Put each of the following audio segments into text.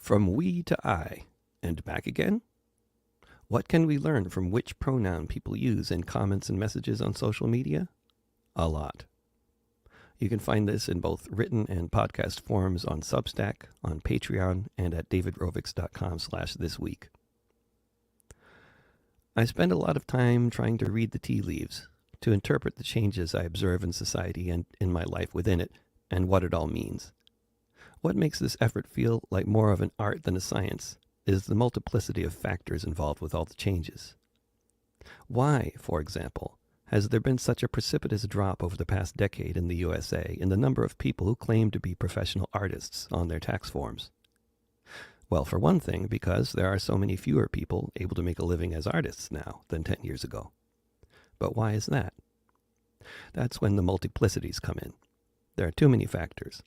From we to I, and back again? What can we learn from which pronoun people use in comments and messages on social media? A lot. You can find this in both written and podcast forms on Substack, on Patreon, and at davidrovics.com/thisweek. I spend a lot of time trying to read the tea leaves, to interpret the changes I observe in society and in my life within it, and what it all means. What makes this effort feel like more of an art than a science is the multiplicity of factors involved with all the changes. Why, for example, has there been such a precipitous drop over the past decade in the USA in the number of people who claim to be professional artists on their tax forms? Well, for one thing, because there are so many fewer people able to make a living as artists now than 10 years ago. But why is that? That's when the multiplicities come in. There are too many factors.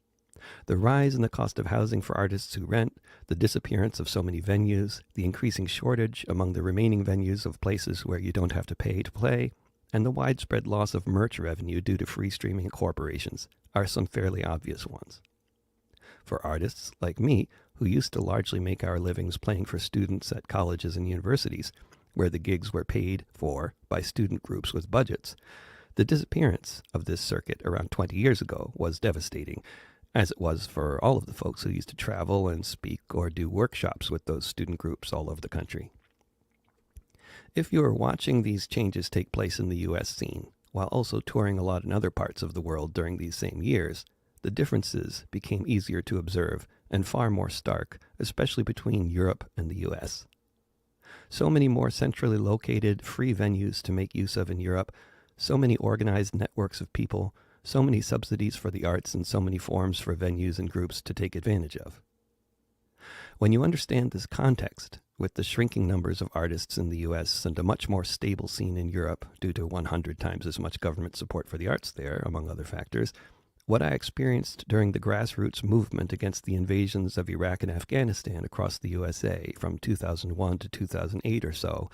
The rise in the cost of housing for artists who rent, the disappearance of so many venues, the increasing shortage among the remaining venues of places where you don't have to pay to play, and the widespread loss of merch revenue due to free streaming corporations are some fairly obvious ones. For artists like me, who used to largely make our livings playing for students at colleges and universities, where the gigs were paid for by student groups with budgets, the disappearance of this circuit around 20 years ago was devastating, as it was for all of the folks who used to travel and speak or do workshops with those student groups all over the country. If you are watching these changes take place in the U.S. scene, while also touring a lot in other parts of the world during these same years, the differences became easier to observe and far more stark, especially between Europe and the U.S. So many more centrally located, free venues to make use of in Europe, so many organized networks of people, so many subsidies for the arts, and so many forms for venues and groups to take advantage of. When you understand this context, with the shrinking numbers of artists in the U.S. and a much more stable scene in Europe due to 100 times as much government support for the arts there, among other factors, what I experienced during the grassroots movement against the invasions of Iraq and Afghanistan across the USA from 2001 to 2008 or so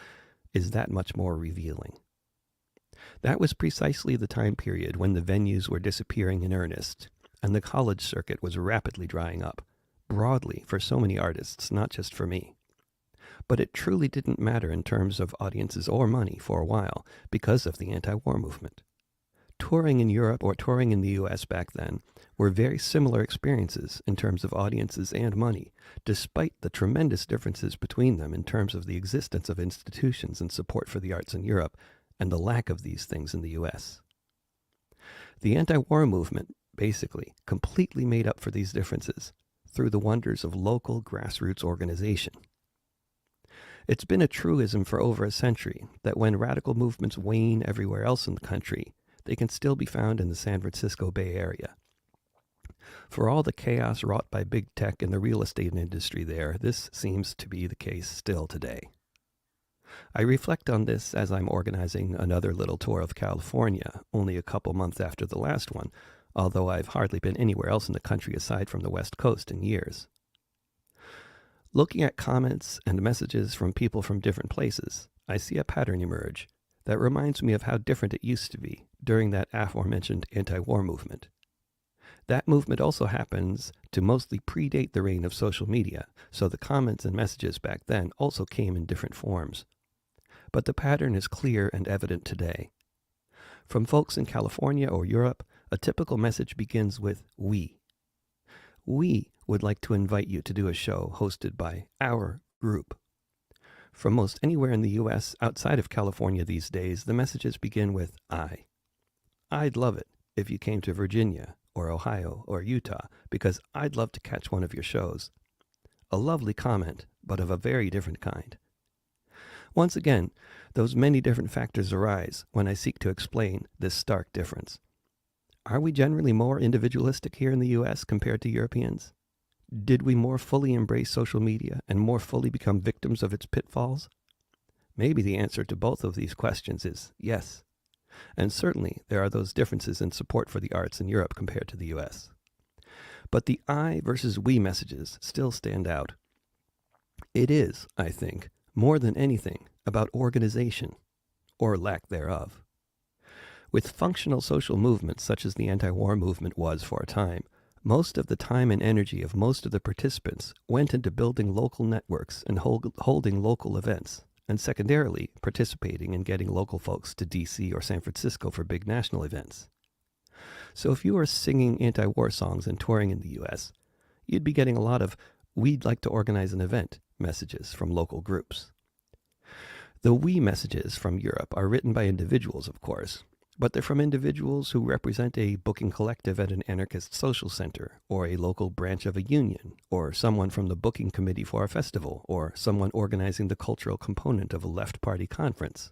is that much more revealing. That was precisely the time period when the venues were disappearing in earnest, and the college circuit was rapidly drying up, broadly for so many artists, not just for me. But it truly didn't matter in terms of audiences or money for a while because of the anti-war movement. Touring in Europe or touring in the U.S. back then were very similar experiences in terms of audiences and money, despite the tremendous differences between them in terms of the existence of institutions and support for the arts in Europe, and the lack of these things in the U.S. The anti-war movement, basically, completely made up for these differences through the wonders of local grassroots organization. It's been a truism for over a century that when radical movements wane everywhere else in the country, they can still be found in the San Francisco Bay Area. For all the chaos wrought by big tech and the real estate industry there, this seems to be the case still today. I reflect on this as I'm organizing another little tour of California, only a couple months after the last one, although I've hardly been anywhere else in the country aside from the West Coast in years. Looking at comments and messages from people from different places, I see a pattern emerge that reminds me of how different it used to be during that aforementioned anti-war movement. That movement also happens to mostly predate the reign of social media, so the comments and messages back then also came in different forms. But the pattern is clear and evident today. From folks in California or Europe, a typical message begins with we. We would like to invite you to do a show hosted by our group. From most anywhere in the U.S. outside of California these days, the messages begin with I. I'd love it if you came to Virginia or Ohio or Utah, because I'd love to catch one of your shows. A lovely comment, but of a very different kind. Once again, those many different factors arise when I seek to explain this stark difference. Are we generally more individualistic here in the U.S. compared to Europeans? Did we more fully embrace social media and more fully become victims of its pitfalls? Maybe the answer to both of these questions is yes. And certainly there are those differences in support for the arts in Europe compared to the U.S. But the I versus we messages still stand out. It is, I think, more than anything about organization, or lack thereof. With functional social movements such as the anti-war movement was for a time, Most of the time and energy of most of the participants went into building local networks and holding local events, and secondarily, participating in getting local folks to DC or San Francisco for big national events. So if you were singing anti-war songs and touring in the US, you'd be getting a lot of "we'd like to organize an event" messages from local groups. The "we" messages from Europe are written by individuals, of course, but they're from individuals who represent a booking collective at an anarchist social center, or a local branch of a union, or someone from the booking committee for a festival, or someone organizing the cultural component of a left party conference.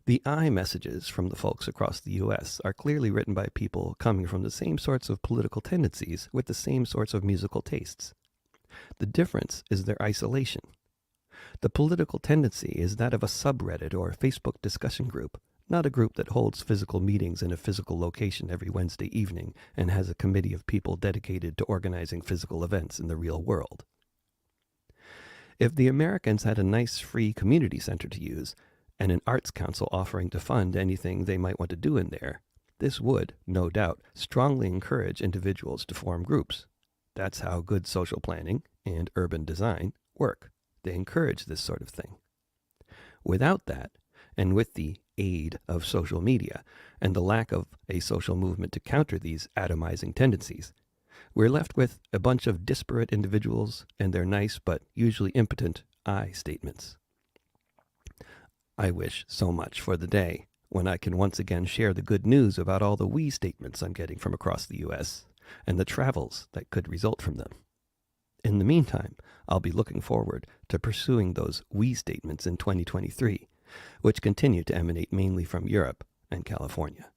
The "I" messages from the folks across the US are clearly written by people coming from the same sorts of political tendencies with the same sorts of musical tastes. The difference is their isolation. The political tendency is that of a subreddit or Facebook discussion group, not a group that holds physical meetings in a physical location every Wednesday evening and has a committee of people dedicated to organizing physical events in the real world. If the Americans had a nice free community center to use, and an arts council offering to fund anything they might want to do in there, this would, no doubt, strongly encourage individuals to form groups. That's how good social planning and urban design work. They encourage this sort of thing. Without that, and with the aid of social media and the lack of a social movement to counter these atomizing tendencies, we're left with a bunch of disparate individuals and their nice but usually impotent I statements. I wish so much for the day when I can once again share the good news about all the we statements I'm getting from across the US and the travels that could result from them. In the meantime, I'll be looking forward to pursuing those we statements in 2023, which continue to emanate mainly from Europe and California.